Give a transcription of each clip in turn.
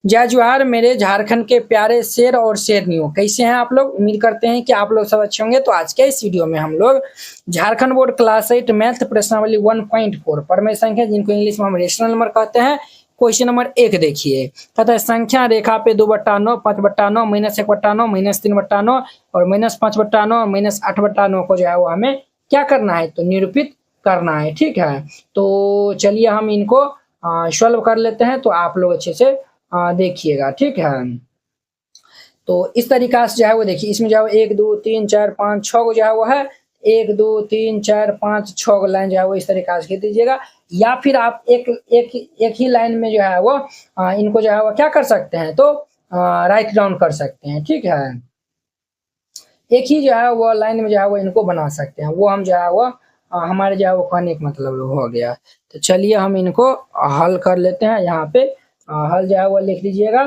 जय जोहार मेरे झारखंड के प्यारे शेर और शेरनियों, कैसे हैं आप लोग। उम्मीद करते हैं कि आप लोग सब अच्छे होंगे। तो आज के इस वीडियो में हम लोग झारखंड बोर्ड क्लास 8 मैथ प्रश्नावली 1.4 परमेय संख्या, जिनको इंग्लिश में हम रेशनल नंबर कहते हैं, क्वेश्चन नंबर 1 देखिए। कहता है संख्या रेखा पे 2/9, 5/9, -1/9, -3/9 और -5/9 और -8/9 को जो है वो हमें क्या करना है, तो निरूपित करना है। ठीक है, तो चलिए हम इनको सॉल्व कर लेते हैं, तो आप लोग अच्छे से देखिएगा। ठीक है, तो इस तरीका से जो है वो देखिए, इसमें जो है 1 2 3 4 5 6 को जो है वो है 1 2 3 4 5 6 को लाइन जो है वो इस तरीका से खींच दीजिएगा। या फिर आप एक ही लाइन में जो है वो इनको जो है वो क्या कर सकते हैं, तो राइट डाउन कर सकते हैं। ठीक है, एक ही जो है वो लाइन में जो है वो इनको बना सकते हैं। वो हम जो है वो हमारे जो है वो कहने का मतलब हो गया। तो चलिए हम इनको हल कर लेते हैं। यहाँ पे हल जो है वो लिख लीजिएगा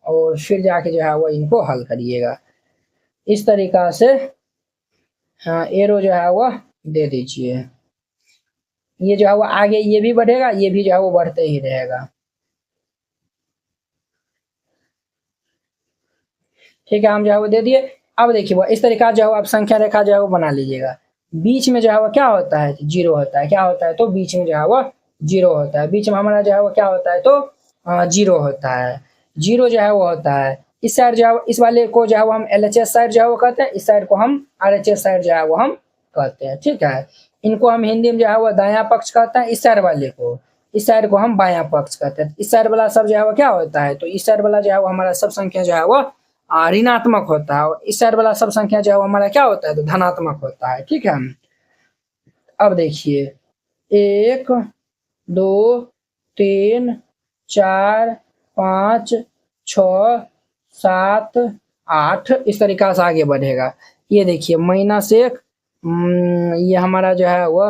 और फिर जाके जो है वो इनको हल करिएगा। इस तरीका से एरो जो है वो दे दीजिए। ये जो है वो आगे ये भी बढ़ेगा, ये भी जो है वो बढ़ते ही रहेगा। ठीक है, हम जो है वो दे दिए। अब देखिए वो इस तरीका जो है आप संख्या रेखा जो है वो बना लीजिएगा। बीच में जो है वो क्या होता है, जीरो होता है। क्या होता है, तो बीच में जो है वो जीरो होता है। बीच में हमारा जो है वो क्या होता है, तो जीरो होता है। जीरो जो है वो होता है। इस साइड जो है इस वाले को जो है वो हम LHS साइड जो है वो कहते हैं, इस साइड को हम RHS साइड जो है वो हम कहते हैं। ठीक है, इनको हम हिंदी में जो है वो दायां पक्ष कहते हैं। इस साइड वाले को, इस साइड को हम बायां पक्ष कहते हैं। इस साइड वाला सब जो है वो क्या होता है, तो इस साइड वाला जो है वो हमारा सब संख्या जो है वो ऋणात्मक होता है। और इस साइड वाला सब संख्या जो है वो हमारा क्या होता है, तो धनात्मक होता है। ठीक है, अब देखिए 1 2 3 4 5 6 7 8 इस तरीका से आगे बढ़ेगा। ये देखिए -1, ये हमारा जो है वो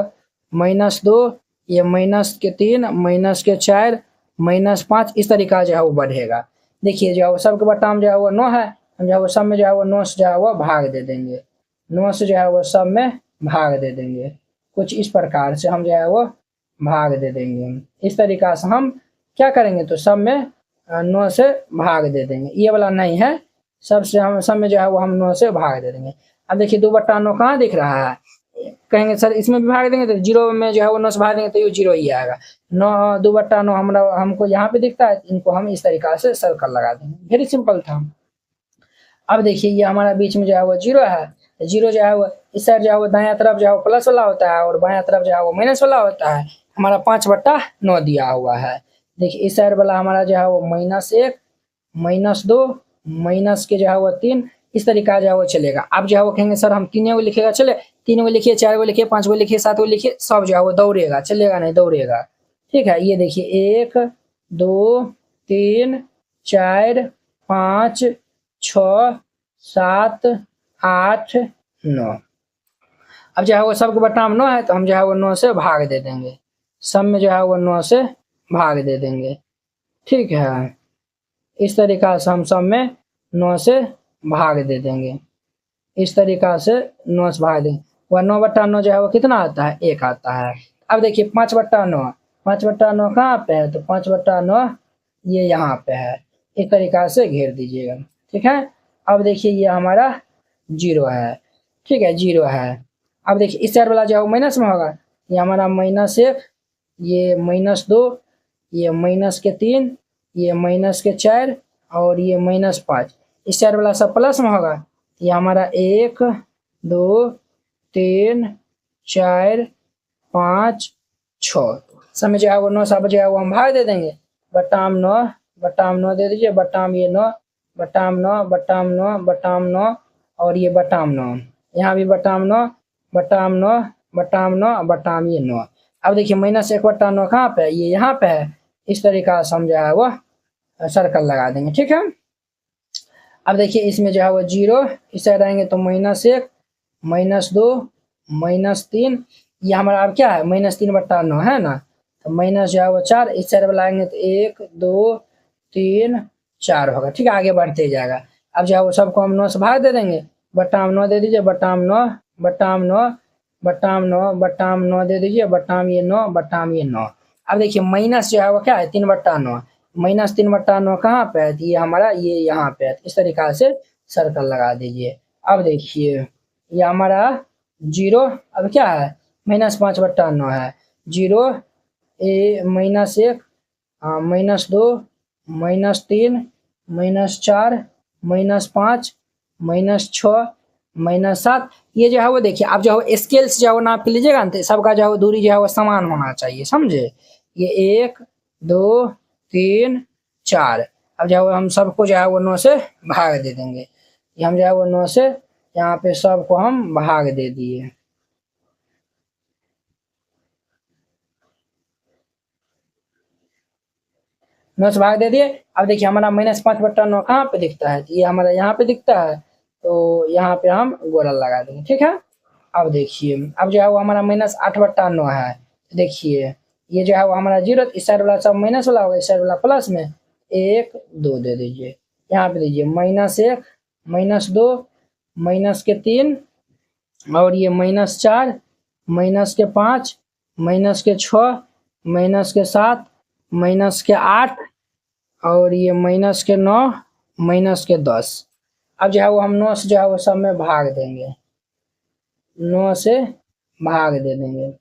-2, ये -3, -4, -5 इस तरीका जो है वो बढ़ेगा। देखिए जो है वो सबके बट्टा में जो है वो 9 है। हम जो है वो सब में जो है वो 9 से जो है वो भाग दे देंगे। 9 से जो है वो सब में भाग दे देंगे। कुछ इस प्रकार से हम जो है वो भाग दे देंगे। इस तरीका से हम क्या करेंगे, तो सब में 9 से भाग दे देंगे। ये वाला नहीं है, सबसे हम सब में जो है वो हम 9 से भाग दे देंगे। अब देखिए 2/9 कहाँ दिख रहा है, कहेंगे सर इसमें भी भाग देंगे, तो जीरो में जो है वो 9 से भाग देंगे तो ये जीरो ही आएगा। 9 2/9 हमको यहाँ पे दिखता है, इनको हम इस तरीका से सर्कल लगा देंगे। वेरी सिंपल था। अब देखिए ये हमारा बीच में जो है वो जीरो है। जीरो जो है वो इस साइड जो है वो दायां तरफ जो है वो प्लस वाला होता है और बायां तरफ जो है वो माइनस वाला होता है। हमारा 5/9 दिया हुआ है। देखिए इस साइड वाला हमारा जो है वो -1, -2, माइनस के जो है वो 3 इस तरीका जो है वो चलेगा। अब जो है वो कहेंगे सर हम 3 को लिखेगा, चले 3 को लिखिए, 4 को लिखिए, 5 को लिखिए, 7 को लिखिए, सब जो है वो दौड़ेगा, चलेगा नहीं, दौड़ेगा। ठीक है, ये देखिए 1 2 3 4 5 6 7 8 9। अब जो है वो सबके बट्टा में 9 है, तो हम जो है वो 9 से भाग दे देंगे। सब में जो है वो 9 से भाग दे देंगे। ठीक है, इस तरीका से हम सब में 9 से भाग दे देंगे। इस तरीका से 9 से भाग देंगे। वह 9/9 जो है वो कितना आता है, 1 आता है। अब देखिए 5/9, 5/9 कहाँ पे है, तो 5/9 ये यहाँ पे है। इस तरीका से घेर दीजिएगा। ठीक है, अब देखिए ये हमारा जीरो है। ठीक है, जीरो है। अब देखिए इस साइड वाला जो है वो माइनस में होगा। ये हमारा -1, ये -2, ये -3, ये -4 और ये -5। इस साइड वाला सब प्लस में होगा। ये हमारा 1 2 3 4 5 6 सब में जो है वो 9 सब जो है वो हम भाग दे देंगे। बट्टा में 9 दे दीजिए, बट्टा में ये 9, बट्टा में 9, बट्टा में 9, बट्टा में 9 और ये बट्टा में 9। यहाँ भी बट्टा में 9, बट्टा में 9, बट्टा में 9, बट्टा में ये 9। अब देखिए -1/9 कहाँ पे है, ये यहाँ पे है। इस तरीका से हम जो है वो सर्कल लगा देंगे। ठीक है, अब देखिए इसमें जो है वो जीरो इस साइड आएंगे तो -1, -2, -3, ये हमारा अब क्या है -3/9 है ना, तो माइनस जो है वो 4 इस साइड वाला आएंगे तो 1 2 3 4 होगा। ठीक है, आगे बढ़ते जाएगा। अब जो है वो सबको हम 9 से भाग दे देंगे। बट्टा में 9 दे दीजिए, बट्टा में 9, बट्टा में 9, बट्टा में 9, बट्टा में 9 दे दीजिए, बट्टा में ये 9, बट्टा में ये 9। अब देखिए माइनस जो है वो क्या है 3/9, -3/9 कहाँ पे है, ये हमारा ये यहाँ पे है। इस तरीका से सर्कल लगा दीजिए। अब देखिए ये हमारा 0, अब क्या है -5/9 है। 0 -1 -2 -3 -4 -5 -6 -7, ये जो है वो देखिए आप जो है स्केल से जो है नाप के लीजिएगा ना, सबका जो है दूरी जो है वो समान होना चाहिए, समझे। ये 1 2 3 4, अब जो है हम सबको जो है वो 9 से भाग दे देंगे। ये हम जो है वो 9 से यहाँ पे सबको हम भाग दे दिए। नौ से भाग दे दिए। अब देखिए हमारा -5/9 कहाँ पे दिखता है, ये हमारा यहाँ पे दिखता है, तो यहाँ पे हम गोला लगा देंगे, ठीक है। अब देखिए अब जो है वो हमारा -8/9 है। देखिए ये जो है वो हमारा 0, इस साइड वाला सब माइनस वाला होगा, इस साइड वाला प्लस में 1 2 दे दीजिए। यहाँ पे दीजिए -1 -2 -3 और ये -4 -5 -6 -7 -8 और ये -9 -10। अब जो है वो हम 9 से जो है वो सब में भाग देंगे, 9 से भाग दे देंगे।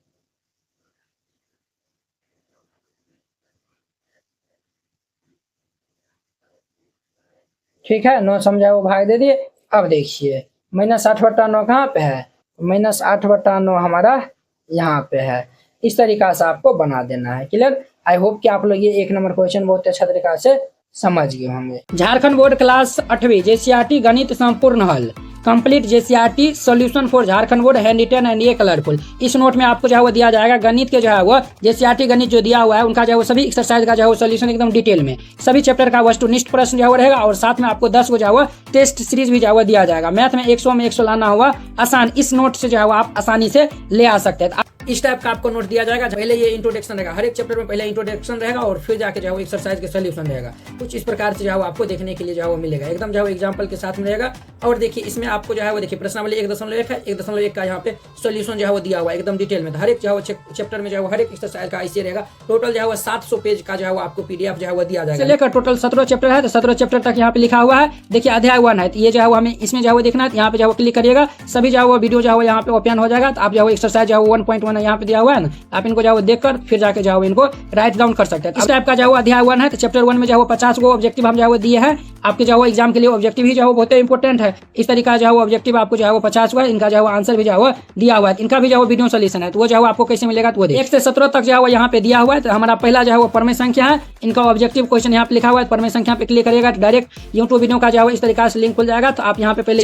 ठीक है, 9 समझा वो भाग दे दिए। अब देखिए -8/9 कहाँ पे है, -8/9 हमारा यहाँ पे है। इस तरीका से आपको बना देना है। क्लियर। आई होप कि आप लोग ये 1 नंबर क्वेश्चन बहुत अच्छा तरीका से समझ गए होंगे। झारखंड बोर्ड क्लास 8वीं जेसीईआरटी गणित संपूर्ण हल complete JCERT solution for Jharkhand board handwritten and ये कलरफुल। इस नोट में आपको जो है वो दिया जाएगा गणित के जो है वो जेसीईआरटी गणित जो दिया हुआ है उनका जो है वो सभी एक्सरसाइज का जो है वो सॉल्यूशन एकदम डिटेल में, सभी चैप्टर का वस्तुनिष्ठ प्रश्न जो है वो रहेगा और साथ में आपको 10 को जो है वो टेस्ट सीरीज भी जो है वो दिया जाएगा। मैथ में 100 में 100 लाना हुआ आसान, इस नोट से जो है वो आप आसानी से ले आ सकते हैं। इस टाइप का आपको नोट दिया जाएगा। पहले ये इंट्रोडक्शन रहेगा, हर एक चैप्टर में पहले इंट्रोडक्शन रहेगा और फिर जाके जो है वो एक्सरसाइज के सॉल्यूशन रहेगा। कुछ इस प्रकार से जो है वो आपको देखने के लिए जो है वो मिलेगा, एकदम जो है वो एग्जांपल के साथ में रहेगा। और देखिए इसमें आपको जो है वो देखिए प्रश्नावली 1.1 है, 1.1 का यहाँ पे सॉल्यूशन जो है वो दिया हुआ है एकदम डिटेल में। हर एक जो है वो चैप्टर में जो है वो हर एक एक्सरसाइज का ऐसे रहेगा। टोटल जो है वो 700 पेज का जो है वो आपको पीडीएफ जो है वो दिया जाएगा। लेकर टोटल 17 चैप्टर है, तो 17 चैप्टर तक यहाँ पे लिखा हुआ है। देखिए अध्याय 1 है, ये जो है वो हमें इसमें जो है वो देखना है, यहाँ पे जो है वो क्लिक करिएगा, सभी जो है वो वीडियो जो है वो यहाँ पे ओपन हो जाएगा। तो आप जो है वो एक्सरसाइज जो है 1.1 यहाँ पे दिया हुआ है ना, आप इनको जो है देखकर फिर जाके जो है इनको राइट डाउन कर सकते हैं। इस टाइप का जो है अध्याय 1 है, तो चैप्टर 1 में जो है 50 को ऑब्जेक्टिव हम जो है दिए हैं आपके जो है एग्जाम के लिए। ऑब्जेक्टिव ही जो है बहुत इंपॉर्टेंट है। इस तरीका जो है ऑब्जेक्टिव आपको जो है 50 हुआ है, इनका जो है आंसर भी जो है दिया हुआ है, इनका भी जो है वीडियो सोल्यूशन है। तो वो जो है आपको कैसे मिलेगा, तो वो 1 से 17 तक जो है यहाँ पे दिया हुआ है। तो हमारा पहला जो है वो परमेय संख्या है, इनका ऑब्जेक्टिव क्वेश्चन यहाँ पे लिखा हुआ है। परमेय संख्या पे क्लिक करिएगा, डायरेक्ट यूट्यूब वीडियो का जो है इस तरीका से लिंक खुल जाएगा। तो आप यहाँ पे पहले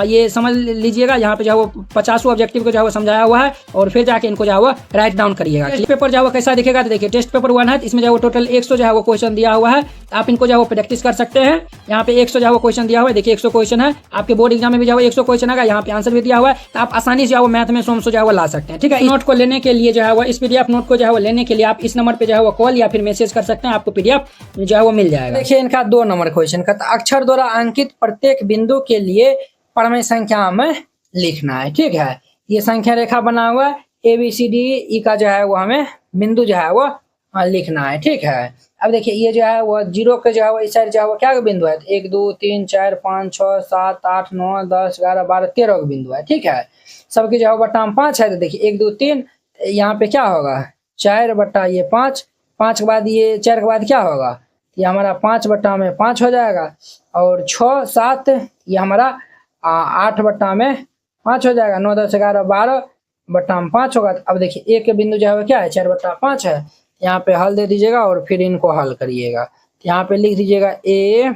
ये समझ लीजिएगा, यहाँ पे जो है वो 50 ऑब्जेक्टिव को जो है समझाया हुआ है और फिर जाके इनको जो है वो राइट डाउन करिएगा। टेस्ट पेपर जो है कैसा दिखेगा, तो देखिए टेस्ट पेपर 1 है, इसमें जो है टोटल 100 जो है वो क्वेश्चन दिया हुआ है। आप इनको जो है प्रैक्टिस कर सकते हैं। यहाँ पे 100 जो है वो क्वेश्चन दिया हुआ है, देखिए 100 क्वेश्चन है। आपके बोर्ड एग्जाम में भी जो है 100 क्वेश्चन आएगा, यहाँ पे आंसर भी दिया हुआ है। तो आप आसानी से जो है मैथ में 100 जो है वो ला सकते हैं। ठीक है, नोट को लेने के लिए जो है वो इस पीडीएफ नोट को जो है वो लेने के लिए आप इस नंबर पे जो है वो कॉल या फिर मैसेज कर सकते हैं, आपको पीडीएफ जो है वो मिल जाएगा। देखिए इनका 2 नंबर क्वेश्चन का अक्षर द्वारा अंकित प्रत्येक बिंदु के लिए परमेय संख्या में लिखना है। ठीक है, ये संख्या रेखा बना हुआ है, ABCD का जो है वो हमें बिंदु जो है वो लिखना है। ठीक है, अब देखिए ये जो है वो 0 के जो है वो इस साइड जो है वो क्या बिंदु है, 1 2 3 4 5 6 7 8 9 10 11 12 13 बिंदु है। ठीक है, सबके जो है बट्टा 5 है। तो देखिए 1 2 3 यहाँ पे क्या होगा 4 बट्टा ये 5, 5 के बाद ये 4 के बाद क्या होगा, ये हमारा 5 बट्टा में 5 हो जाएगा और 6 7 ये हमारा 8 बट्टा में 5 हो जाएगा, 9 10 11 12 बट्टा में 5 होगा। अब देखिए एक के बिंदु जो है क्या है 4 बट्टा 5 है। यहाँ पे हल दे दीजिएगा और फिर इनको हल करिएगा। यहाँ पे लिख दीजिएगा ए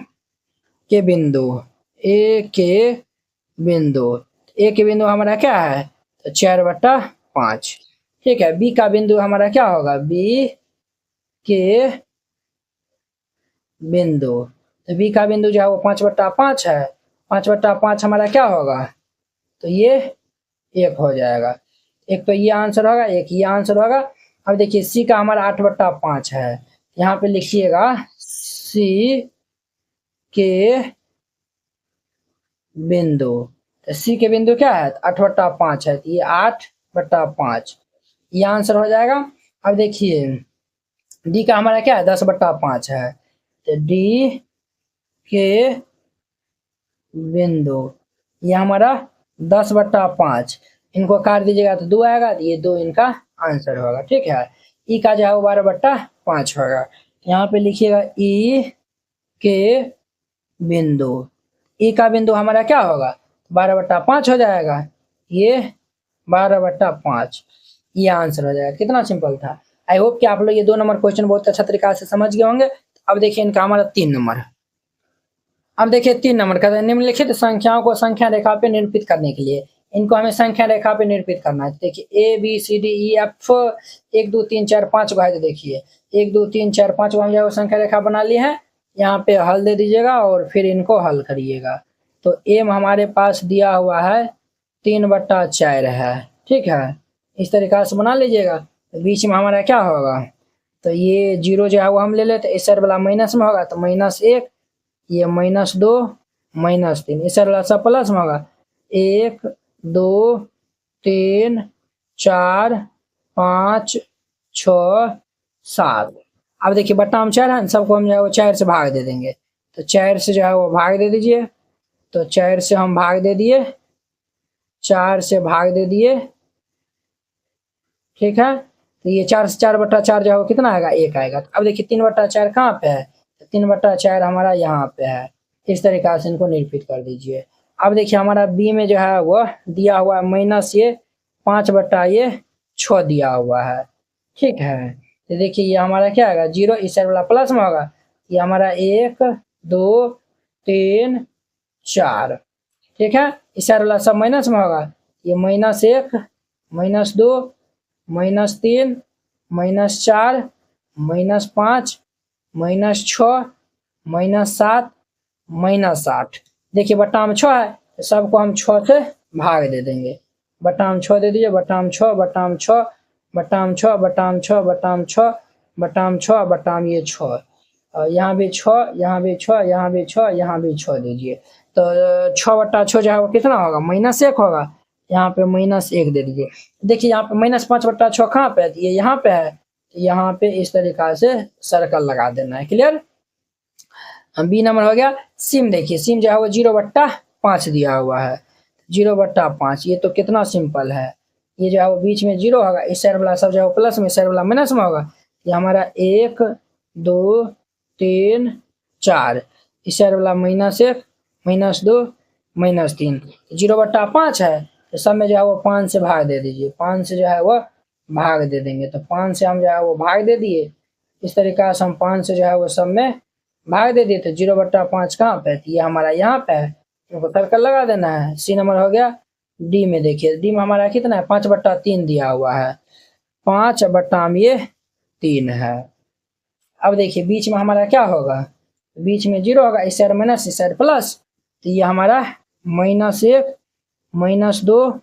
के बिंदु, ए के बिंदु हमारा क्या है, तो 4 बट्टा 5। ठीक है, बी का बिंदु हमारा क्या होगा, बी के बिंदु, तो बी का बिंदु जो है वो 5 बट्टा 5 है। 5 बट्टा 5 हमारा क्या होगा, तो ये 1 हो जाएगा। एक तो ये आंसर होगा, एक ये आंसर होगा। अब देखिए सी का हमारा 8 बट्टा 5 है, यहाँ पे लिखिएगा सी के बिंदु, तो सी के बिंदु क्या है 8 बट्टा 5 है, ये 8 बट्टा 5 ये आंसर हो जाएगा। अब देखिए डी का हमारा क्या है 10 बट्टा 5 है, तो डी के बिंदु ये हमारा 10/5, इनको काट दीजिएगा तो 2 आएगा, ये 2 इनका आंसर होगा। ठीक है, ई का जो है वो 12/5 होगा। यहाँ पे लिखिएगा ई के बिंदु, ई का बिंदु हमारा क्या होगा 12/5 हो जाएगा, ये 12/5, ये आंसर हो जाएगा। कितना सिंपल था। आई होप कि आप लोग ये 2 नंबर क्वेश्चन बहुत अच्छा तरीका से समझ गए होंगे। अब देखिए इनका हमारा 3 नंबर। अब देखिए 3 नंबर का निम्नलिखित संख्याओं को संख्या रेखा पे निरूपित करने के लिए इनको हमें संख्या रेखा पे निरूपित करना है। देखिए A B C D E F 1 2 3 4 5 को है, तो देखिए 1 2 3 4 5 को हम जो संख्या रेखा बना ली है। यहाँ पे हल दे दीजिएगा और फिर इनको हल करिएगा। तो एम हमारे पास दिया हुआ है 3/4 है। ठीक है, इस तरीका से बना लीजिएगा। बीच में हमारा क्या होगा, तो ये 0 जो है वो हम ले लेते, इस साइड वाला माइनस में होगा तो -1, ये -2 -3, इस साइड वाला सब प्लस में होगा 1 2 3 4 5 6 7। अब देखिए बट्टा में 4 है, सबको हम जो है वो 4 से भाग दे देंगे। तो 4 से जो है वो भाग दे दीजिए। तो 4 से हम भाग दे दिए, 4 से भाग दे दिए। ठीक है, तो ये 4 से 4/4 जो है वो कितना आएगा, 1 आएगा। तो अब देखिए 3/4 कहाँ पे है, तो 3/4 हमारा यहाँ पे है। इस तरीका से इनको निरूपित कर दीजिए। अब देखिए हमारा बी में जो है वो दिया हुआ है -5/6 दिया हुआ है। ठीक है, तो देखिए ये हमारा क्या आएगा 0, इस साइड वाला प्लस में होगा, ये हमारा 1 2 3 4। ठीक है, इस साइड वाला सब माइनस में होगा, ये -1 -2 -3 -4 -5 -6 -7 -8। देखिए बट्टा में 6 है, तो सबको हम 6 से भाग दे देंगे। बट्टा में 6 दे दीजिए, बट्टा में 6 बट्टा में 6 बट्टा में 6 बट्टा में 6 बट्टा में 6 बट्टा में 6 बट्टा में ये 6, और यहाँ भी 6 यहाँ भी 6 यहाँ भी 6 यहाँ भी 6 दीजिए। तो 6/6 जो है वो कितना होगा, -1 होगा। यहाँ पे -1 दे दीजिए। देखिए यहाँ पे -5/6 कहाँ पे है, ये यहाँ पे है। यहाँ पे इस तरीका से सर्कल लगा देना है। क्लियर, बी नंबर हो गया। सिम देखिए, सिम जो है वो 0/5 दिया हुआ है, 0/5। ये तो कितना सिंपल है। ये जो है वो बीच में 0 होगा, इस साइड वाला सब जो है वो प्लस में, इस साइड वाला माइनस में होगा। ये हमारा 1 2 3 4, इस साइड वाला -1 -2 -3, 0/5 है। तो सब में जो है वो 5 से भाग दे दीजिए, 5 से जो है वो भाग दे देंगे। तो 5 से हम जो है वो भाग दे दिए। इस तरीका से हम 5 से जो है वो सब में भाग दे दिए। तो 0/5 कहाँ पे है, ये हमारा यहाँ पे है, इनको सर्कल लगा देना है। सी नंबर हो गया। डी में देखिए, डी में हमारा कितना है 5/3 दिया हुआ है, 5/3 है। अब देखिए बीच में हमारा क्या होगा, बीच में 0 होगा, इस साइड माइनस इस साइड प्लस। तो ये हमारा -1 -2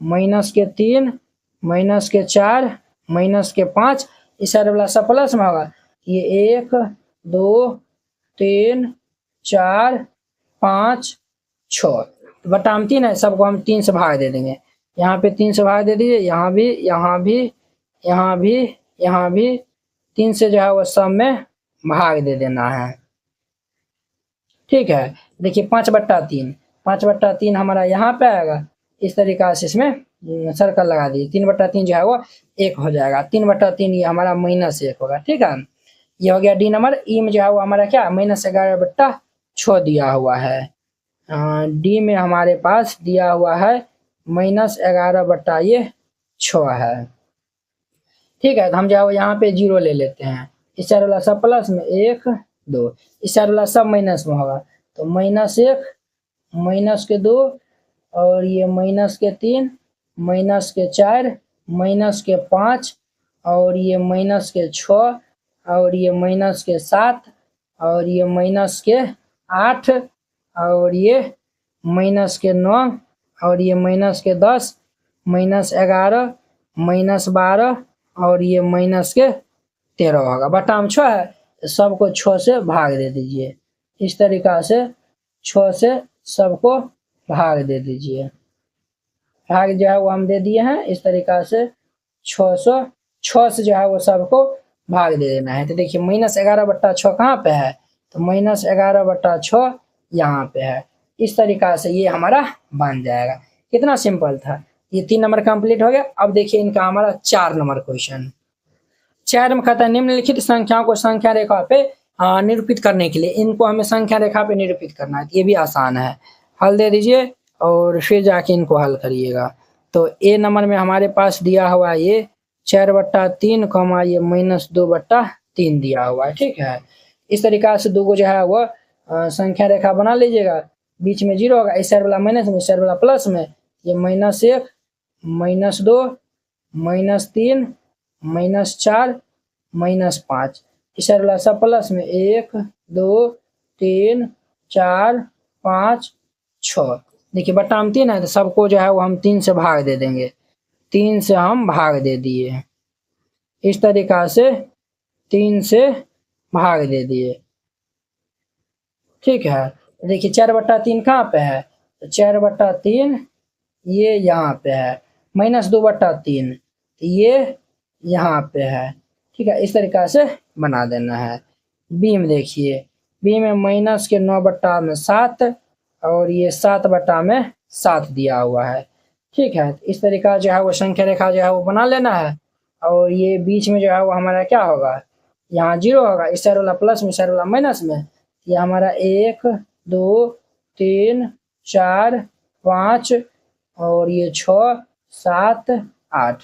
-3 -4 -5, इस साइड वाला सब प्लस में होगा। ये 1 2 3 4 5 6, बटा में 3 है, सबको हम 3 से भाग दे देंगे। यहाँ पे 3 से भाग दे दीजिए, यहाँ भी यहाँ भी यहाँ भी यहाँ भी 3 से जो है वो सब में भाग दे देना है। ठीक है, देखिए 5/3 हमारा यहाँ पे आएगा। इस तरीका से इसमें सर्कल लगा दीजिए। 3/3 जो है वो 1 हो जाएगा, 3/3 ये हमारा -1 होगा। ठीक है, ये हो गया डी नंबर। ई में जो है वो हमारा क्या -11/6 दिया हुआ है। डी में हमारे पास दिया हुआ है -11/6 है। ठीक है, तो हम जो है वो यहाँ पे 0 ले लेते हैं। इस साइड वाला सब प्लस में 1 2, इस साइड वाला सब माइनस में होगा। तो -1 -2 और ये -3 -4 -5 और ये -6 और ये -7 और ये -8 और ये -9 और ये -10 -11 -12 और ये -13 होगा। बटा में 6 है, तो सबको 6 से भाग दे दीजिए। इस तरीका से 6 से सबको भाग दे दीजिए। भाग जो है वो हम दे दिए हैं। इस तरीका से 6 से जो है वो सबको भाग दे देना है। तो देखिए -11/6 कहाँ पे है, तो -11/6 यहाँ पे है। इस तरीका से ये हमारा बन जाएगा। कितना सिंपल था। ये 3 नंबर कंप्लीट हो गया। अब देखिए इनका हमारा 4 नंबर क्वेश्चन। 4 में कहता है निम्नलिखित संख्याओं को संख्या रेखा पे निरूपित करने के लिए इनको हमें संख्या रेखा पे निरूपित करना है। ये भी आसान है। हल दे दीजिए और फिर जाके इनको हल करिएगा। तो ए नंबर में हमारे पास दिया हुआ है ये 4/3 कमा ये -2/3 दिया हुआ है। ठीक है। इस तरीका से दो को जो है वो संख्या रेखा बना लीजिएगा। बीच में 0 होगा, इस साइड वाला माइनस में, इस साइड वाला प्लस में। ये -1 -2 -3 -4 -5, इस साइड वाला सब प्लस में 1 2 3 4 5 6। देखिए बट्टा हम 3 है तो सबको जो है वो हम 3 से भाग दे देंगे। 3 से हम भाग दे दिए। इस तरीका से 3 से भाग दे दिए। ठीक है। देखिए 4/3 कहाँ पे है, तो 4/3 ये यहाँ पे है। -2/3 ये यहाँ पे है। ठीक है। इस तरीका से बना देना है। बी में देखिए, बी में -9/7 और ये 7/7 दिया हुआ है। ठीक है। इस तरीका जो है वो संख्या रेखा जो है वो बना लेना है। और ये बीच में जो है वो हमारा क्या होगा, यहाँ 0 होगा, इस साइड वाला प्लस में, इस साइड वाला माइनस में। ये हमारा 1 2 3 4 5 और ये 6 7 8,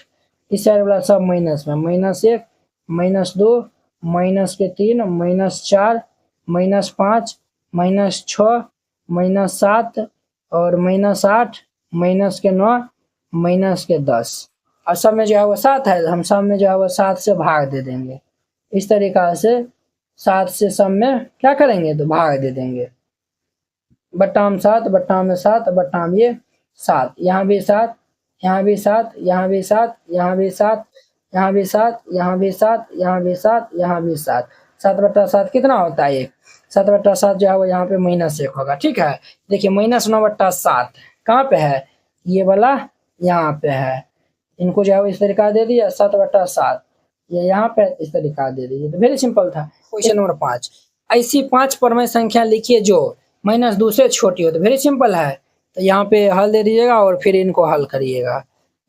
इस साइड वाला सब माइनस में, -1 -2 -3 -4 -5 -6 -7 और -8 -9 -10। और सब में जो है वो 7 है, हम सब में जो है वो 7 से भाग दे देंगे। इस तरीका से 7 से सब में क्या करेंगे, तो भाग दे देंगे। बट्टा में 7 बट्टा में 7 बट्टा में ये 7, यहाँ भी 7 यहाँ भी 7 यहाँ भी 7 यहाँ भी 7 यहाँ भी 7 यहाँ भी 7 यहाँ भी 7 यहाँ भी 7, 7/7 कितना होता है, 1। 7/7 जो है वो यहाँ पे -1 होगा। ठीक है। देखिए -9/7 कहाँ पे है, ये वाला यहाँ पे है। इनको जो है वो इस तरीका दे दिया 7/7, ये यहाँ पे इस तरीका दे दीजिए। तो वेरी सिंपल था। क्वेश्चन नंबर 5, ऐसी 5 परमेय संख्या लिखिए जो -2 से छोटी हो। तो वेरी सिंपल है। तो यहाँ पे हल दे दीजिएगा और फिर इनको हल करिएगा।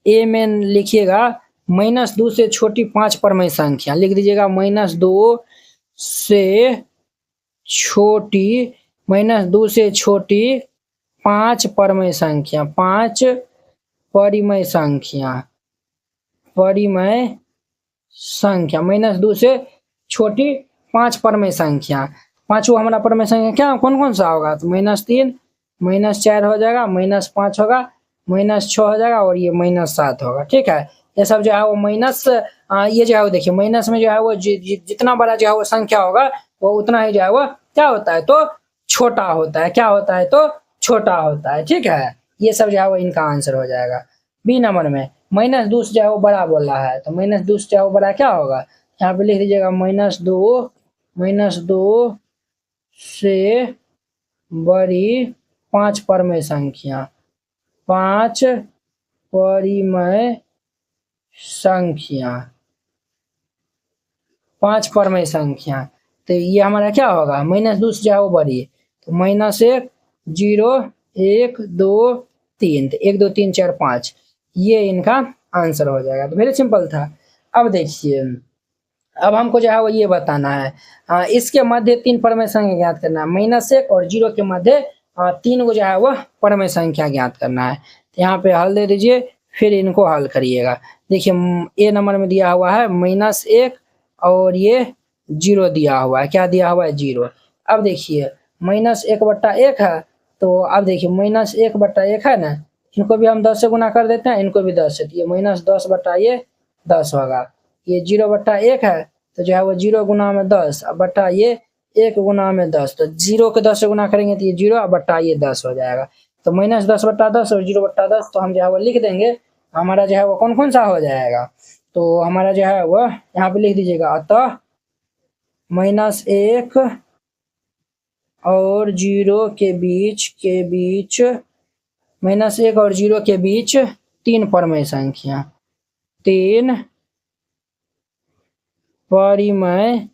ए में लिखिएगा -2 से छोटी 5 परमेय संख्या लिख दीजिएगा। -2 से छोटी, -2 से छोटी 5 परमेय संख्या, 5 परिमेय संख्या, परिमेय संख्या, -2 से छोटी 5 परमेय संख्या। पांचों हमारा परमेय संख्या क्या कौन कौन सा होगा, तो -3 -4 हो जाएगा, -5 होगा, -6 हो जाएगा और ये -7 होगा। ठीक है। ये सब जो है वो माइनस, ये जो है वो देखिए माइनस में जो है वो जितना बड़ा जो है वो संख्या होगा वो उतना ही जो है वो क्या होता है, तो छोटा होता है। क्या होता है, तो छोटा होता है। ठीक है। ये सब जो है वो इनका आंसर हो जाएगा। बी नंबर में -2 से जो है वो बड़ा बोल रहा है, तो -2 से जो है वो बड़ा क्या होगा, यहाँ पे लिख दीजिएगा -2 से बड़ी 5 परमेय संख्या, 5 परिमेय संख्या, 5 परमेय संख्या। तो ये हमारा क्या होगा, -2 से जो है वो बड़ी, तो -1 0 1 2 3, तो 1 2 3 4 5, ये इनका आंसर हो जाएगा। तो वेरी सिंपल था। अब देखिए, अब हमको जो है वो ये बताना है, इसके मध्य 3 परमेय संख्या ज्ञात करना है। -1 और 0 के मध्य 3 को जो है वो परमेय संख्या ज्ञात करना है। तो यहाँ पे हल दे दीजिए, फिर इनको हल करिएगा। देखिए ए नंबर में दिया हुआ है -1 और ये 0 दिया हुआ है। क्या दिया हुआ है, 0। अब देखिए -1/1 है, तो अब देखिए -1/1 है ना, इनको भी हम 10 से गुना कर देते हैं, इनको भी 10 से, तो ये -10/10 होगा। ये 0/1 है, तो जो है वो 0 गुना में 10 अब बट्टा ये 1 गुना में 10, तो 0 को 10 से गुना करेंगे तो ये 0 बट्टा ये 10 हो जाएगा। तो -10/10 और 0/10 तो हम जो है वो लिख देंगे। हमारा जो है वो कौन कौन सा हो जाएगा, तो हमारा जो है वो यहाँ पे लिख दीजिएगा। अतः -1 और 0 के बीच -1 और 0 के बीच 3 परमेय संख्या, 3 परिमेय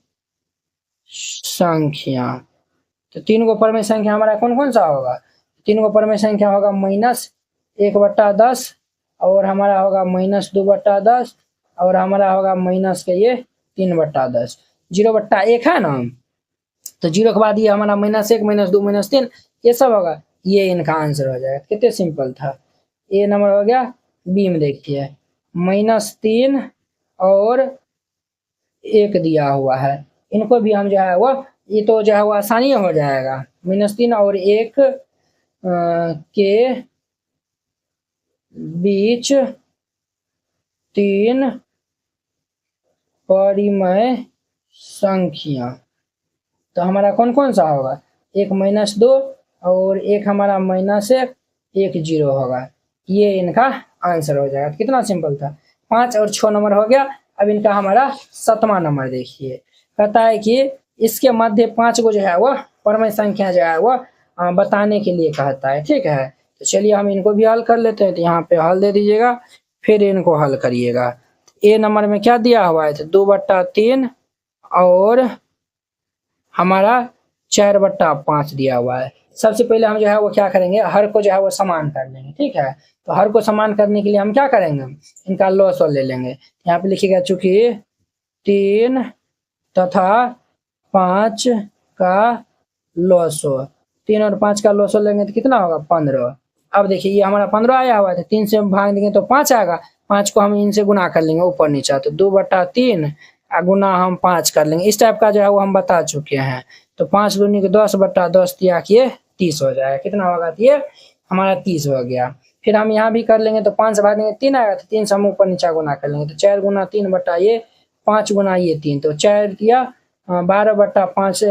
संख्या। तो 3 गो परमेय संख्या हमारा कौन कौन सा होगा? 3 गो परमेय संख्या होगा -1/10 और हमारा होगा -2/10 और हमारा होगा माइनस के ये 3/10। 0/1 है ना, तो 0 के बाद ये हमारा -1 -2 -3 ये सब होगा, ये इनका आंसर हो जाएगा। कितने सिंपल था। ए नंबर हो गया। बी में देखिए -3 और 1 दिया हुआ है, इनको भी हम जो है वो ये तो जो है वो आसानी हो जाएगा। -3 और 1 के बीच 3 परिमेय संख्या, तो हमारा कौन कौन सा होगा? एक -2 और एक हमारा -1, एक 0 होगा, ये इनका आंसर हो जाएगा। कितना सिंपल था। 5 और 6 नंबर हो गया। अब इनका हमारा 7वां नंबर देखिए, कहता है कि इसके मध्य 5 को जो है वो परमेय संख्या जो है वो बताने के लिए कहता है। ठीक है, तो चलिए हम इनको भी हल कर लेते हैं। तो यहाँ पे हल दे दीजिएगा, फिर इनको हल करिएगा। ए नंबर में क्या दिया हुआ है? तो 2/3 और हमारा 4/5 दिया हुआ है। सबसे पहले हम जो है वो क्या करेंगे, हर को जो है वो समान कर लेंगे। ठीक है, तो हर को समान करने के लिए हम क्या करेंगे, इनका लॉसो ले लेंगे। यहाँ पे लिखिएगा चूंकि 3 तथा 5 का लॉसो, 3 और 5 का लॉसो लेंगे तो कितना होगा? 15। अब देखिए ये हमारा 15 आया हुआ है, 3 से भाग देंगे तो 5 आएगा। 5 को हम इनसे गुना कर लेंगे ऊपर नीचे, तो 2/3 गुना हम 5 कर लेंगे। इस टाइप का जो है वो हम बता चुके हैं। तो 5 दूनी के 10/10 दिया कि ये 30 हो जाएगा। कितना होगा? ये हमारा 30 हो गया। फिर हम यहाँ भी कर लेंगे, तो 5 से भाग देंगे 3 आएगा, तो 3 से हम ऊपर नीचे गुना कर लेंगे। तो 4 गुना 3 बटा ये 5 गुना ये 3, तो 4 दिया 12/5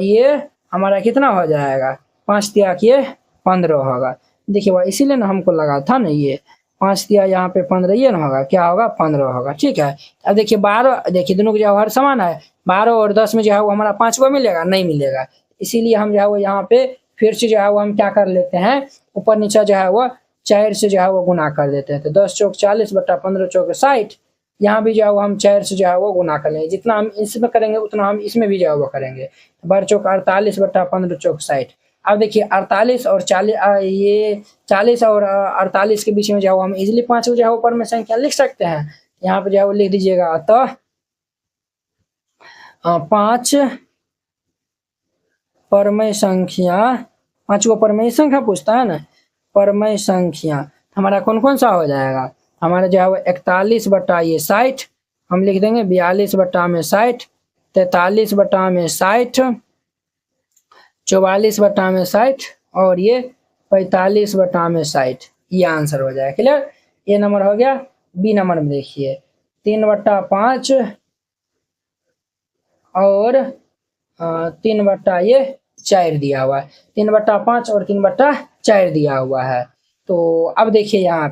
ये हमारा कितना हो जाएगा? 5 दिया कि ये 15 होगा। देखिए भाई इसीलिए ना हमको लगा था ना, ये 5 दिया यहाँ पे 15 ये ना होगा, क्या होगा? 15 होगा। ठीक है, अब देखिए 12, देखिए दोनों के जवाब हर समान है। 12 और 10 में जो है वो हमारा 5 को मिलेगा? नहीं मिलेगा। इसीलिए हम जो है वो यहाँ पे फिर से जो है वो हम क्या कर लेते हैं, ऊपर नीचे जो है वो 4 से जो है वो गुना कर देते हैं। तो 10 चौक 40 बटा 15 चौक 60। यहाँ भी जो है वो हम 4 से जो है वो गुना कर लेंगे। जितना हम इसमें करेंगे उतना हम इसमें भी जो है वो करेंगे। 12 चौक 48 बटा 15 चौक 60। अब देखिए 48 और 40, ये 40 और 48 के बीच में जो है हम इजीली 5 को जो है ऊपर में संख्या लिख सकते हैं। यहाँ पे जो है वो लिख दीजिएगा, अतः 5 परमेय संख्या, 5 को परमेय संख्या पूछता है ना, परमेय संख्या हमारा कौन कौन सा हो जाएगा? हमारा जो है वो 41 बटा ये 60 हम लिख देंगे, 42 बटा में 60, 43 बटा में 60, 44 बटा में 60 और ये 45 बटा में 60, ये आंसर हो जाएगा। क्लियर, ये नंबर हो गया। बी नंबर में देखिए 3/5 और 3/4 दिया हुआ है। 3/5 और 3/4 दिया हुआ है। तो अब देखिए यहाँ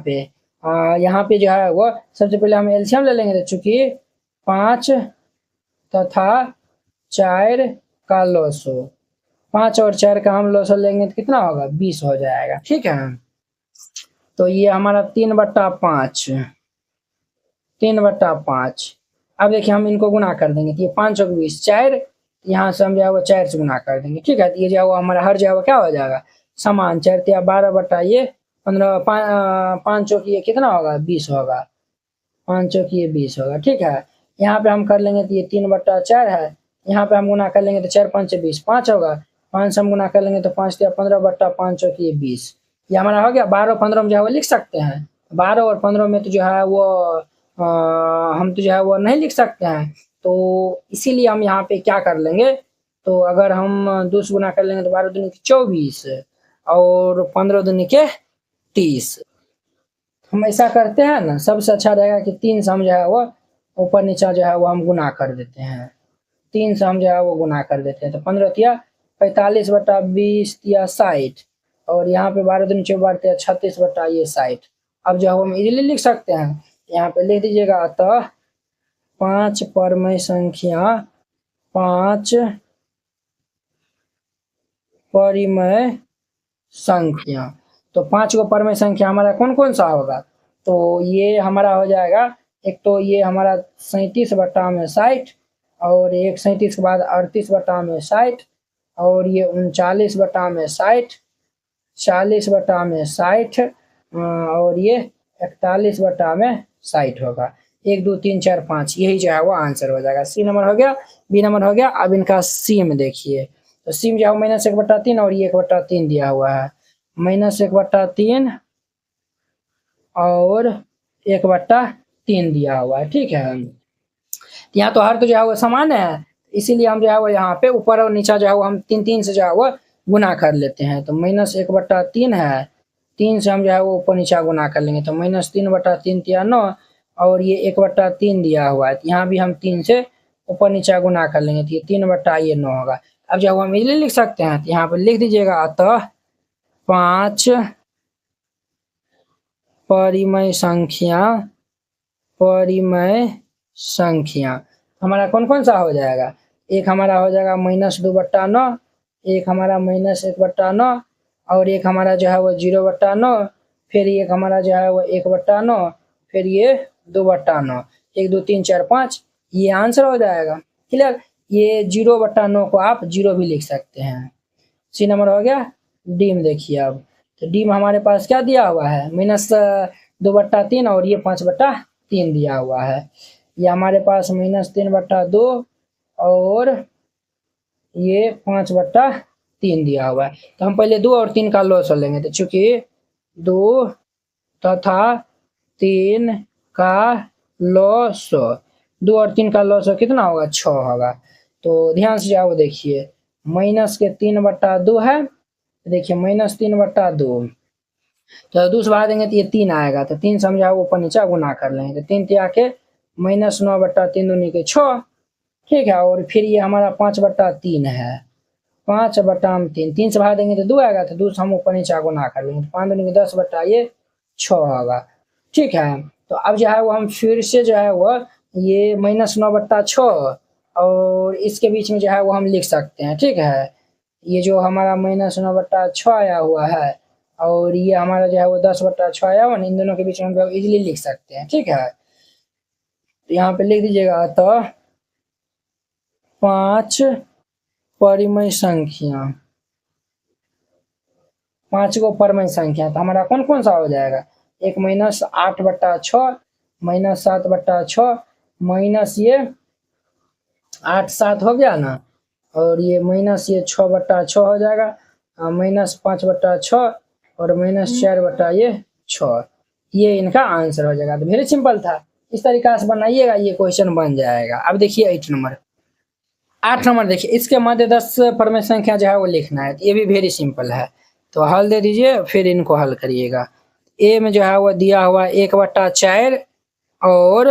पे जो है वो सबसे पहले हम एलसीएम ले लेंगे। तो चूंकि 5 तथा 4 का लॉसो, 5 और 4 का हम लॉसो लेंगे तो कितना होगा? 20 हो जाएगा। ठीक है, तो ये हमारा 3/5, 3/5। अब देखिए हम इनको गुना कर देंगे, तो ये 5 और 20 4, यहाँ से हम जो है वो 4 से गुना कर देंगे। ठीक है, तो ये जो है वो हमारा हर जो है वो क्या हो जाएगा? समान। 4 या 12 बटा ये 15, 5 चौक ये कितना होगा? 20 होगा। 5 चौक ये 20 होगा। ठीक है, यहाँ पे हम कर लेंगे तो ये 3/4 है, यहाँ पे हम गुना कर लेंगे तो 4 5 20, 5 होगा। 5 से हम गुना कर लेंगे तो 5 या 15 बटा 5 चौक ये 20, ये हमारा हो गया। 12 15 में जो है वो लिख सकते हैं। 12 और 15 में तो जो है वो हम तो जो है वो नहीं लिख सकते हैं, तो इसीलिए हम यहाँ पे क्या कर लेंगे, तो अगर हम 2 से गुना कर लेंगे तो 12 दूनी के 24 और 15 दूनी के 30। हम ऐसा करते हैं ना, सबसे अच्छा रहेगा कि 3 से हम जो है वो ऊपर नीचा जो है वो हम गुना कर देते हैं। 3 से हम जो है वो गुना कर देते हैं, तो 15 तिया 45 बटा 20 या 60 और यहाँ पे 12 दूनी 24 36 बटा ये 60। अब जो है हम इजीली लिख सकते हैं। यहाँ पे लिख दीजिएगा, अतः 5 परमेय संख्या 5 परिमेय संख्या, तो 5 को परमेय संख्या हमारा कौन कौन सा होगा? तो ये हमारा हो जाएगा, एक तो ये हमारा 37 बटा में 60 और एक 37 के बाद 38 बटा में 60 और ये 39/60, 40/60 और ये 41/60 होगा। 1 2 3 4 5 यही जो है वो आंसर हो जाएगा। सी नंबर हो गया, बी नंबर हो गया। अब इनका सी में देखिए, तो सी में जो है -1/3 और ये 1/3 दिया हुआ है, -1/3 और 1/3 दिया हुआ है, ठीक है। यहाँ तो हर तो जो है वो समान है, इसीलिए हम जो है वो यहाँ पे ऊपर और नीचा जो है वो हम 3 से जो है वो गुना कर लेते हैं। तो -1/3 है, 3 से हम जो है वो ऊपर नीचा गुना कर लेंगे, तो -3/3 या 9 और ये 1/3 दिया हुआ है, तो यहाँ भी हम 3 से ऊपर नीचा गुना कर लेंगे, तो ये 3/9 होगा। अब जो हम इजीली लिख सकते हैं, तो यहाँ पर लिख दीजिएगा, अतः 5 परिमेय संख्या हमारा कौन कौन सा हो जाएगा। एक हमारा हो जाएगा -2/9, एक हमारा -1/9 और एक हमारा जो है वो 0/9, फिर एक हमारा जो है वो 1/9, फिर ये 2/9, 1 2 3 4 5 ये आंसर हो जाएगा। क्लियर। ये 0/9 को आप 0 भी लिख सकते हैं। सी नंबर हो गया। डी में देखिए, अब तो डी में हमारे पास क्या दिया हुआ है, -2/3 और ये 5/3 दिया हुआ है। ये हमारे पास -3/2 और ये 5/3 दिया हुआ है। तो हम पहले 2 और 3 का लॉस लेंगे, तो चूंकि 2 तथा 3 का लॉस, 2 और 3 का लॉस कितना होगा, 6 होगा। तो ध्यान से जाओ, देखिए -3/2 है, देखिए -3/2, तो 2 से बढ़ा देंगे तो ये 3 आएगा, तो 3 से हम जो ऊपर नीचा गुना कर लेंगे, तो 3 तिया के -9/3 दूनी के 6, ठीक है। और फिर ये हमारा 5/3 है, 5/3, 3 से बढ़ा देंगे तो 2 आएगा, तो 2 से हम ऊपर नीचा गुना कर लेंगे, 5 दूनी के 10/6 होगा, ठीक है। तो अब जो है वो हम फिर से जो है वो ये -9/6 और इसके बीच में जो है वो हम लिख सकते हैं, ठीक है। ये जो हमारा -9/6 आया हुआ है और ये हमारा जो है वो 10/6 आया हुआ, इन दोनों के बीच में हम इजीली लिख सकते हैं, ठीक है। तो यहाँ पे लिख दीजिएगा, तो 5 परिमेय संख्या, 5 को परिमेय संख्या, तो हमारा कौन कौन सा हो जाएगा, एक -8/6, -7/6, माइनस ये 8 7 हो गया ना, और ये माइनस ये 6/6 हो जाएगा, -5/6 और -4/6, ये इनका आंसर हो जाएगा। तो वेरी सिंपल था, इस तरीका से बनाइएगा, ये क्वेश्चन बन जाएगा। अब देखिए 8 नंबर देखिए, इसके मध्य 10 परिमेय संख्या जो है वो लिखना है, ये भी वेरी सिंपल है। तो हल दे दीजिए, फिर इनको हल करिएगा। ए में जो है वो दिया हुआ 1/4 और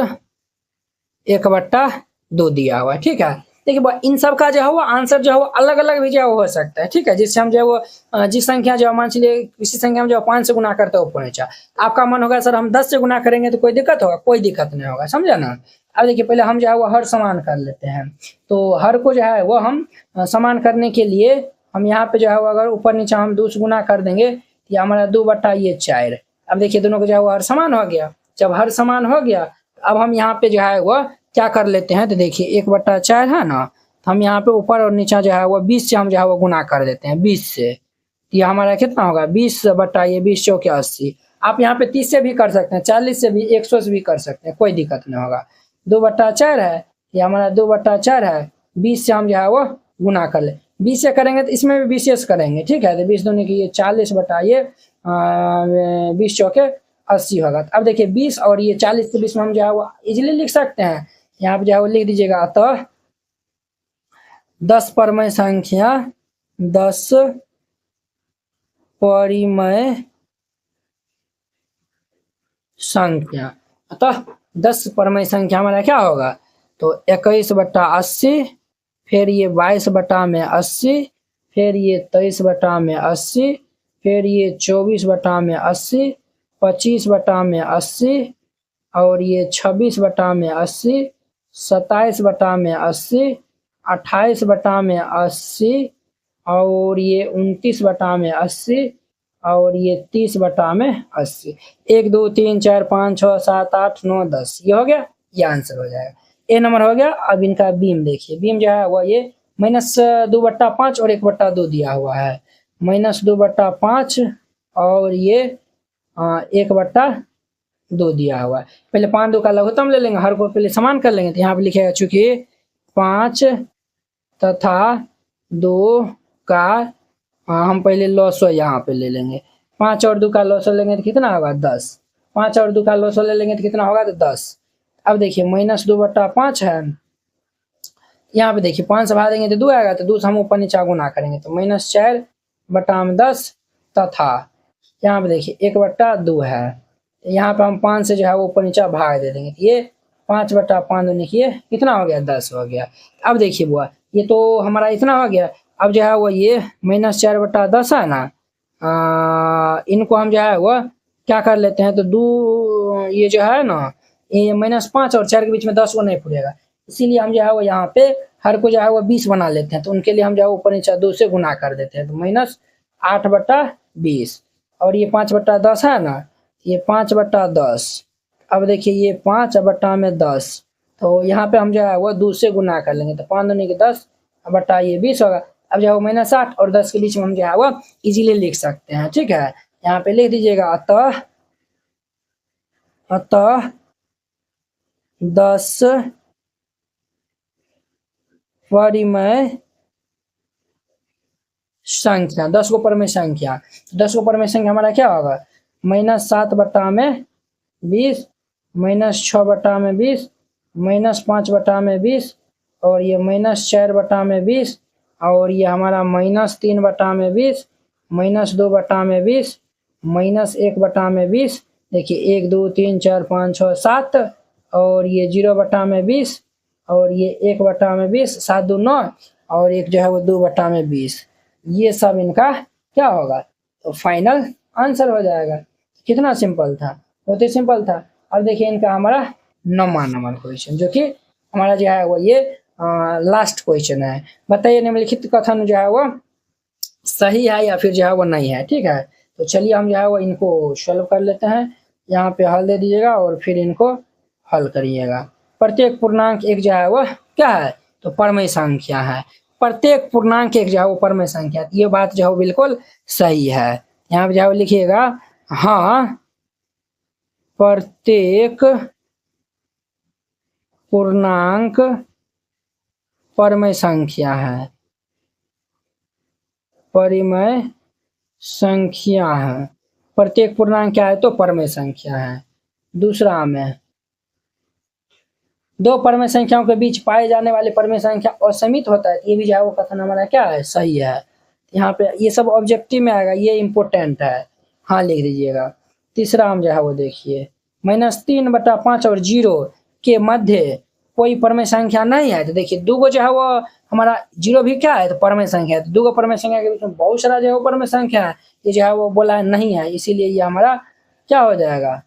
1/2 दिया हुआ है, ठीक है। देखिए इन सब का जो है वो आंसर जो है वो अलग अलग भी जो है वो हो सकता है, ठीक है। जिससे हम जो है वो जिस संख्या जो मान चलिए किसी संख्या में जो 5 से गुना करते हो ऊपर नीचा, आपका मन होगा सर हम 10 से गुना करेंगे तो कोई दिक्कत होगा, कोई दिक्कत नहीं होगा, समझा ना। अब देखिए पहले हम जो है वो हर समान कर लेते हैं, तो हर को जो है वो हम समान करने के लिए हम यहाँ पे जो है वो अगर ऊपर नीचा हम 2 से गुना कर देंगे तो हमारा 2/4। अब देखिए दोनों को जो है वो हर समान हो गया। जब हर समान हो गया, अब हम यहाँ पे जो है वो क्या कर लेते हैं, तो देखिए 1/4 है ना, तो हम यहाँ पे ऊपर और नीचा जो है वो 20 से हम जो है वो गुना कर देते हैं, 20 से, तो ये हमारा कितना होगा 20 चौके 80। आप यहाँ पे 30 से भी कर सकते हैं, 40 से भी, 100 से भी कर सकते हैं, कोई दिक्कत नहीं होगा। 2/4 है, ये हमारा 2/4 है, 20 से हम जो है वो गुना कर ले, 20 से करेंगे तो इसमें भी 20 से करेंगे, ठीक है। तो 20 दूनी की ये 40/20 चौके 80 होगा। अब देखिए 20 और ये 40 के बीच में हम जो है वो इजीली लिख सकते हैं, यहाँ पे जो है वो लिख दीजिएगा, अतः 10 परिमेय संख्या, 10 परिमेय संख्या, अतः 10 परिमेय संख्या हमारा क्या होगा, तो 21/80, फिर ये 22/80, फिर ये 23/80, फिर ये 24/80, 25/80 और ये 26/80, 27/80, 28/80 और ये 29/80 और ये 30/80। 1 2 3 4 5 6 7 8 9 10 ये हो गया, ये आंसर हो जाएगा। ए नंबर हो गया। अब इनका बीम देखिए, बीम जो है वो ये -2/5 और 1/2 दिया हुआ है। -2/5 और ये 1/2 दिया हुआ है। पहले 5 2 का लघुत्तम ले लेंगे, हर को पहले समान कर लेंगे। तो यहाँ पे लिखेगा चूंकि 5 तथा 2 का हम पहले लॉसो यहाँ पे ले लेंगे। 5 और 2 का लॉसो लेंगे तो कितना होगा 10। 5 और 2 का लॉसो ले लेंगे तो कितना होगा तो 10। अब देखिए -2/5 है, यहाँ पे देखिए 5 से भाग देंगे तो 2 आएगा, तो 2 से हम ऊपर नीचे गुना करेंगे तो -4/10 तथा यहाँ पे देखिए 1/2 है। यहाँ पे हम 5 से जो है वो ऊपर नीचे भाग दे देंगे, ये 5/5 देखिए कितना हो गया 10 हो गया। अब देखिए बुआ ये तो हमारा इतना हो गया। अब जो है वो ये -4/10 है ना, इनको हम जो है वो क्या कर लेते हैं तो 2 ये जो है ना ये -5 और 4 के बीच में 10 को नहीं पूरेगा, इसीलिए हम जो है वो यहाँ पे हर को जो है वो 20 बना लेते हैं। तो उनके लिए हम जो है ऊपर नीचे 2 से गुना कर देते हैं, तो -8/20 और ये 5/10 है ना, ये 5/10। अब देखिए ये 5/10, तो यहाँ पे हम जो है वो 2 से गुना कर लेंगे, तो 5 दूनी के 10 बटा ये 20 होगा। अब जो है वो -8 और 10 के बीच में हम जो है वो इजीली लिख सकते हैं। ठीक है, यहाँ पे लिख दीजिएगा अतः 10 परिमेय संख्या, 10 को परिमेय संख्या, 10 को परिमेय संख्या हमारा क्या होगा -7/20, -6/20, -5/20 और ये -4/20 और ये हमारा -3/20, -2/20, -1/20। देखिए 1 2 3 4 5 6 7 और ये 0/20 और ये 1/20, 7 2 9 और एक जो है वो 2/20। ये सब इनका क्या होगा तो फाइनल आंसर हो जाएगा। कितना सिंपल था, बहुत ही सिंपल था। अब देखिए इनका हमारा 9वां नंबर क्वेश्चन, जो कि हमारा जो है वो ये लास्ट क्वेश्चन है। बताइए निम्नलिखित कथन जो है वो सही है या फिर जो है वो नहीं है। ठीक है, तो चलिए हम जो है वो इनको सॉल्व कर लेते हैं। यहाँ पे हल दे दीजिएगा और फिर इनको हल करिएगा। प्रत्येक पूर्णांक एक जो है वो क्या है तो परमेय संख्या है। प्रत्येक पूर्णांक एक जो है वो परमेय संख्या है, ये बात जो है वो बिल्कुल सही है। यहाँ पे जो है वो लिखिएगा हाँ प्रत्येक पूर्णांक परमेय संख्या है, परिमेय संख्या है। प्रत्येक पूर्णांक क्या है तो परमेय संख्या है। दूसरा में दो परमेय संख्याओं के बीच पाए जाने वाले परमेय संख्या असीमित होता है, ये भी जो है वो कथन हमारा क्या है सही है। यहाँ पे ये सब ऑब्जेक्टिव में आएगा, ये इंपॉर्टेंट है, हाँ लिख दीजिएगा। तीसरा हम जो है वो देखिए -3/5 और 0 के मध्य कोई परमेय संख्या नहीं है। तो देखिए 2 को जो है वो हमारा 0 भी क्या है तो परमेय संख्या है, तो 2 को परमेय संख्या के बीच में बहुत सारा जो है वो परमेय संख्या है, ये जो है वो बोला नहीं है, इसीलिए ये हमारा क्या हो जाएगा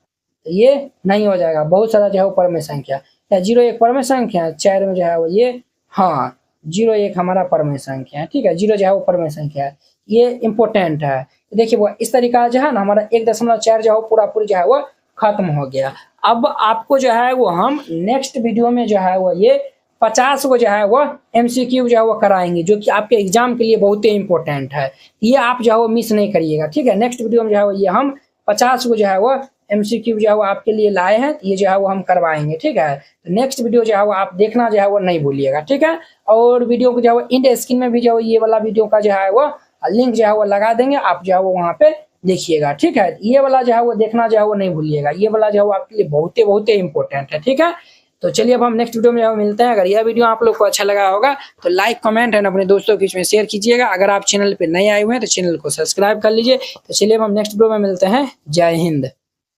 तो ये नहीं हो जाएगा। बहुत सारा जो है वो परमेय संख्या या 0 एक परमेय संख्या है, 4 में जो है वो ये हाँ 0 एक हमारा परमेय संख्या है। ठीक है, 0 जो है वो परमेय संख्या है, ये इंपॉर्टेंट है। देखिए वो इस तरीका जो है ना हमारा 1.4 जो है पूरा पूरी जो है वो खत्म हो गया। अब आपको जो है वो हम नेक्स्ट वीडियो में जो है वो ये 50 को जो है वो MCQ जो है वो कराएंगे, जो कि आपके एग्जाम के लिए बहुत ही इंपॉर्टेंट है, ये आप जो है वो मिस नहीं करिएगा। ठीक है, नेक्स्ट वीडियो में जो है वो ये हम 50 को जो है वो MCQ जो है वो आपके लिए लाए हैं, ये जो है वो हम करवाएंगे। ठीक है, तो नेक्स्ट वीडियो जो है वो आप देखना जो है वो नहीं भूलिएगा। ठीक है, और वीडियो को जो है वो इंड स्क्रीन में भी जो है ये वाला वीडियो का जो है वो लिंक जो है वो लगा देंगे, आप जो है वो वहाँ पे देखिएगा। ठीक है, ये वाला जो है वो देखना जो है वो नहीं भूलिएगा, ये वाला जो है वो आपके लिए बहुत ही इंपॉर्टेंट है। ठीक है, तो चलिए अब हम नेक्स्ट वीडियो में मिलते हैं। अगर यह वीडियो आप लोग को अच्छा लगा होगा तो लाइक कमेंट एंड अपने दोस्तों के बीच में शेयर कीजिएगा। अगर आप चैनल पे नए आए हुए हैं तो चैनल को सब्सक्राइब कर लीजिए। तो चलिए अब हम नेक्स्ट वीडियो में मिलते हैं। जय हिंद।